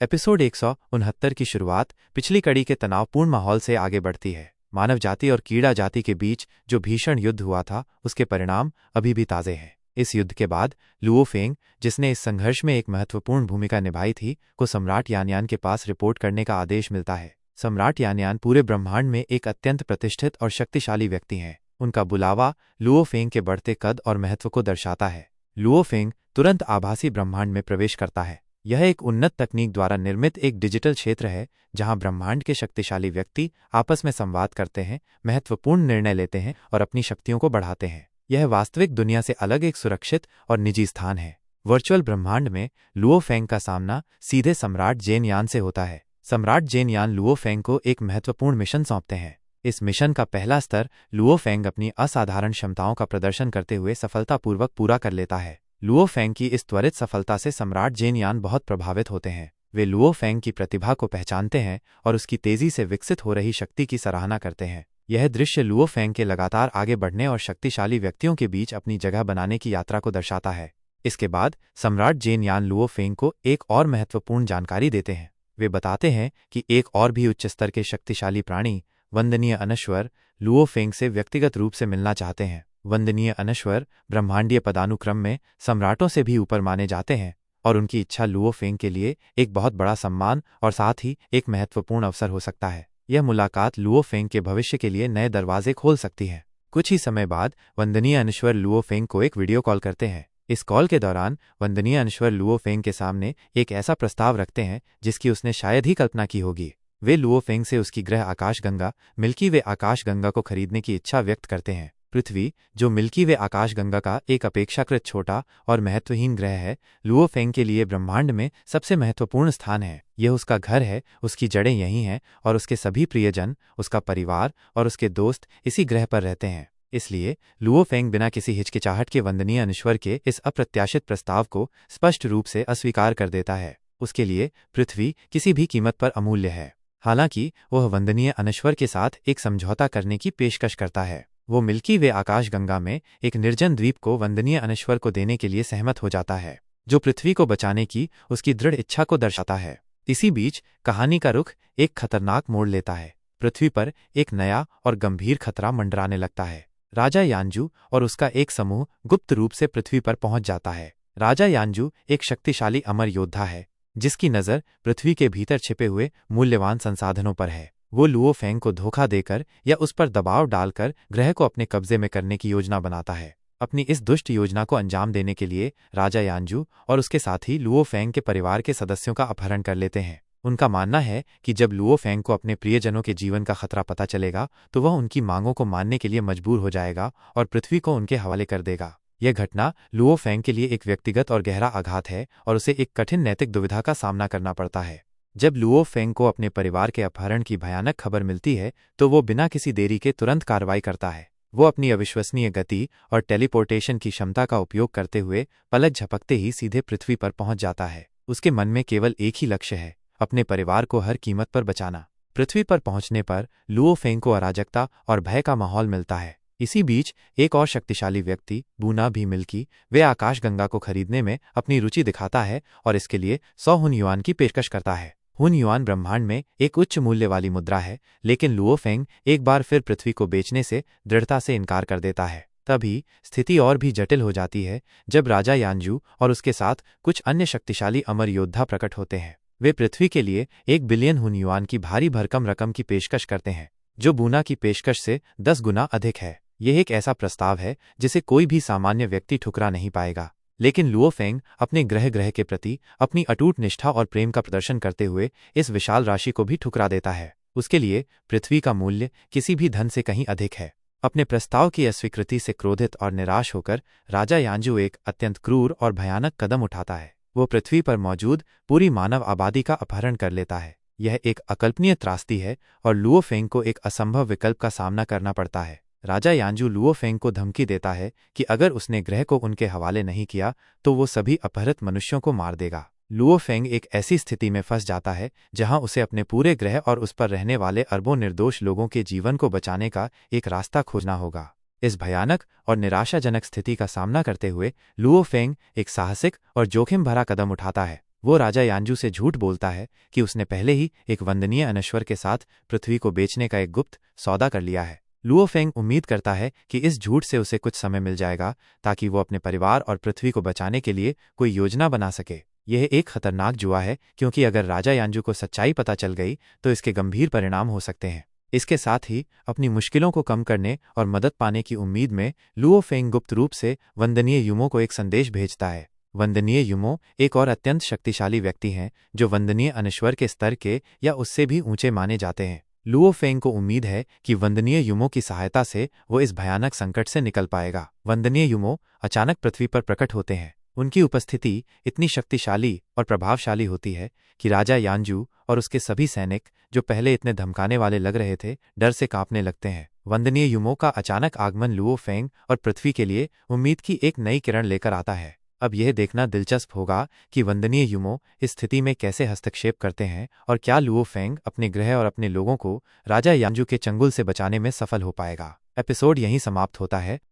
Episode 169 की शुरुआत पिछली कड़ी के तनावपूर्ण माहौल से आगे बढ़ती है। मानव जाति और कीड़ा जाति के बीच जो भीषण युद्ध हुआ था उसके परिणाम अभी भी ताज़े हैं। इस युद्ध के बाद लुओ फेंग, जिसने इस संघर्ष में एक महत्वपूर्ण भूमिका निभाई थी, को सम्राट यानयान के पास रिपोर्ट करने का आदेश मिलता है। सम्राट यानयान पूरे ब्रह्मांड में एक अत्यंत प्रतिष्ठित और शक्तिशाली व्यक्ति हैं। उनका बुलावा लुओ फेंग के बढ़ते कद और महत्व को दर्शाता है। लुओ फेंग तुरंत आभासी ब्रह्मांड में प्रवेश करता है। यह एक उन्नत तकनीक द्वारा निर्मित एक डिजिटल क्षेत्र है जहां ब्रह्मांड के शक्तिशाली व्यक्ति आपस में संवाद करते हैं, महत्वपूर्ण निर्णय लेते हैं और अपनी शक्तियों को बढ़ाते हैं। यह वास्तविक दुनिया से अलग एक सुरक्षित और निजी स्थान है। वर्चुअल ब्रह्मांड में लुओ फेंग का सामना सीधे सम्राट जेन यान से होता है। सम्राट जेन यान लुओ फेंग को एक महत्वपूर्ण मिशन सौंपते हैं। इस मिशन का पहला स्तर लुओ फेंग अपनी असाधारण क्षमताओं का प्रदर्शन करते हुए सफलतापूर्वक पूरा कर लेता है। लुओ फेंग की इस त्वरित सफलता से सम्राट जेन यान बहुत प्रभावित होते हैं। वे लुओ फेंग की प्रतिभा को पहचानते हैं और उसकी तेजी से विकसित हो रही शक्ति की सराहना करते हैं। यह दृश्य लुओ फेंग के लगातार आगे बढ़ने और शक्तिशाली व्यक्तियों के बीच अपनी जगह बनाने की यात्रा को दर्शाता है। इसके बाद सम्राट जेन यान लुओ फेंग को एक और महत्वपूर्ण जानकारी देते हैं। वे बताते हैं कि एक और भी उच्च स्तर के शक्तिशाली प्राणी, वंदनीय अनश्वर, लुओ फेंग से व्यक्तिगत रूप से मिलना चाहते हैं। वंदनीय अनश्वर ब्रह्मांडीय पदानुक्रम में सम्राटों से भी ऊपर माने जाते हैं और उनकी इच्छा लुओ फेंग के लिए एक बहुत बड़ा सम्मान और साथ ही एक महत्वपूर्ण अवसर हो सकता है। यह मुलाकात लुओ फेंग के भविष्य के लिए नए दरवाजे खोल सकती है। कुछ ही समय बाद वंदनीय अनश्वर लुओ फेंग को एक वीडियो कॉल करते हैं। इस कॉल के दौरान वंदनीय अनश्वर लुओ फेंग के सामने एक ऐसा प्रस्ताव रखते हैं जिसकी उसने शायद ही कल्पना की होगी। वे लुओ फेंग से उसकी ग्रह आकाशगंगा मिल्की वे आकाशगंगा को खरीदने की इच्छा व्यक्त करते हैं। पृथ्वी, जो मिल्की वे आकाशगंगा का एक अपेक्षाकृत छोटा और महत्वहीन ग्रह है, लुओ फेंग के लिए ब्रह्मांड में सबसे महत्वपूर्ण स्थान है। यह उसका घर है, उसकी जड़ें यहीं हैं और उसके सभी प्रियजन, उसका परिवार और उसके दोस्त इसी ग्रह पर रहते हैं। इसलिए लुओ फेंग बिना किसी हिचकिचाहट के वंदनीय अनश्वर के इस अप्रत्याशित प्रस्ताव को स्पष्ट रूप से अस्वीकार कर देता है। उसके लिए पृथ्वी किसी भी कीमत पर अमूल्य है। हालांकि वह वंदनीय अनश्वर के साथ एक समझौता करने की पेशकश करता है। वो मिल्की वे आकाशगंगा में एक निर्जन द्वीप को वंदनीय अनश्वर को देने के लिए सहमत हो जाता है, जो पृथ्वी को बचाने की उसकी दृढ़ इच्छा को दर्शाता है। इसी बीच कहानी का रुख एक खतरनाक मोड़ लेता है। पृथ्वी पर एक नया और गंभीर खतरा मंडराने लगता है। राजा यानजू और उसका एक समूह गुप्त रूप से पृथ्वी पर पहुंच जाता है। राजा यानजू एक शक्तिशाली अमर योद्धा है जिसकी नज़र पृथ्वी के भीतर छिपे हुए मूल्यवान संसाधनों पर है। वो लुओ फेंग को धोखा देकर या उस पर दबाव डालकर ग्रह को अपने कब्जे में करने की योजना बनाता है। अपनी इस दुष्ट योजना को अंजाम देने के लिए राजा यानजू और उसके साथी लुओ फेंग के परिवार के सदस्यों का अपहरण कर लेते हैं। उनका मानना है कि जब लुओ फेंग को अपने प्रियजनों के जीवन का खतरा पता चलेगा तो वह उनकी मांगों को मानने के लिए मजबूर हो जाएगा और पृथ्वी को उनके हवाले कर देगा। यह घटना लुओ फेंग के लिए एक व्यक्तिगत और गहरा आघात है और उसे एक कठिन नैतिक दुविधा का सामना करना पड़ता है। जब लुओ फेंग को अपने परिवार के अपहरण की भयानक खबर मिलती है तो वो बिना किसी देरी के तुरंत कार्रवाई करता है। वो अपनी अविश्वसनीय गति और टेलीपोर्टेशन की क्षमता का उपयोग करते हुए पलक झपकते ही सीधे पृथ्वी पर पहुंच जाता है। उसके मन में केवल एक ही लक्ष्य है, अपने परिवार को हर कीमत पर बचाना। पृथ्वी पर पहुंचने पर लुओ फेंग को अराजकता और भय का माहौल मिलता है। इसी बीच एक और शक्तिशाली व्यक्ति बूना भी मिल्की वे आकाशगंगा को खरीदने में अपनी रुचि दिखाता है और इसके लिए 100 हुन युआन की पेशकश करता है। हुन युआन ब्रह्मांड में एक उच्च मूल्य वाली मुद्रा है, लेकिन लुओ फेंग एक बार फिर पृथ्वी को बेचने से दृढ़ता से इनकार कर देता है। तभी स्थिति और भी जटिल हो जाती है जब राजा यानजू और उसके साथ कुछ अन्य शक्तिशाली अमर योद्धा प्रकट होते हैं। वे पृथ्वी के लिए 1 बिलियन हुन युआन की भारी भरकम रकम की पेशकश करते हैं, जो बूना की पेशकश से 10 गुना अधिक है। यह एक ऐसा प्रस्ताव है जिसे कोई भी सामान्य व्यक्ति ठुकरा नहीं पाएगा, लेकिन लुओ फेंग अपने ग्रह के प्रति अपनी अटूट निष्ठा और प्रेम का प्रदर्शन करते हुए इस विशाल राशि को भी ठुकरा देता है। उसके लिए पृथ्वी का मूल्य किसी भी धन से कहीं अधिक है। अपने प्रस्ताव की अस्वीकृति से क्रोधित और निराश होकर राजा यानजू एक अत्यंत क्रूर और भयानक कदम उठाता है। वो पृथ्वी पर मौजूद पूरी मानव आबादी का अपहरण कर लेता है। यह एक अकल्पनीय त्रासदी है और लुओ फेंग को एक असंभव विकल्प का सामना करना पड़ता है। राजा यानजू लुओ फेंग को धमकी देता है कि अगर उसने ग्रह को उनके हवाले नहीं किया तो वो सभी अपहृत मनुष्यों को मार देगा। लुओ फेंग एक ऐसी स्थिति में फंस जाता है जहां उसे अपने पूरे ग्रह और उस पर रहने वाले अरबों निर्दोष लोगों के जीवन को बचाने का एक रास्ता खोजना होगा। इस भयानक और निराशाजनक स्थिति का सामना करते हुए लुओ फेंग एक साहसिक और जोखिम भरा कदम उठाता है। वो राजा यानजू से झूठ बोलता है कि उसने पहले ही एक वंदनीय अनश्वर के साथ पृथ्वी को बेचने का एक गुप्त सौदा कर लिया है। लुओ फेंग उम्मीद करता है कि इस झूठ से उसे कुछ समय मिल जाएगा ताकि वो अपने परिवार और पृथ्वी को बचाने के लिए कोई योजना बना सके। यह एक खतरनाक जुआ है क्योंकि अगर राजा यानजू को सच्चाई पता चल गई तो इसके गंभीर परिणाम हो सकते हैं। इसके साथ ही अपनी मुश्किलों को कम करने और मदद पाने की उम्मीद में लुओ फेंग गुप्त रूप से वंदनीय युमो को एक संदेश भेजता है। वंदनीय युमो एक और अत्यंत शक्तिशाली व्यक्ति हैं जो वंदनीय अनश्वर के स्तर के या उससे भी ऊंचे माने जाते हैं। लुओ फेंग को उम्मीद है कि वंदनीय युमो की सहायता से वो इस भयानक संकट से निकल पाएगा। वंदनीय युमो अचानक पृथ्वी पर प्रकट होते हैं। उनकी उपस्थिति इतनी शक्तिशाली और प्रभावशाली होती है कि राजा यानजू और उसके सभी सैनिक जो पहले इतने धमकाने वाले लग रहे थे डर से कांपने लगते हैं। वंदनीय युमो का अचानक आगमन लुओ फेंग और पृथ्वी के लिए उम्मीद की एक नई किरण लेकर आता है। अब यह देखना दिलचस्प होगा कि वंदनीय युमो इस स्थिति में कैसे हस्तक्षेप करते हैं और क्या लुओ फेंग अपने ग्रह और अपने लोगों को राजा यानजू के चंगुल से बचाने में सफल हो पाएगा। एपिसोड यहीं समाप्त होता है।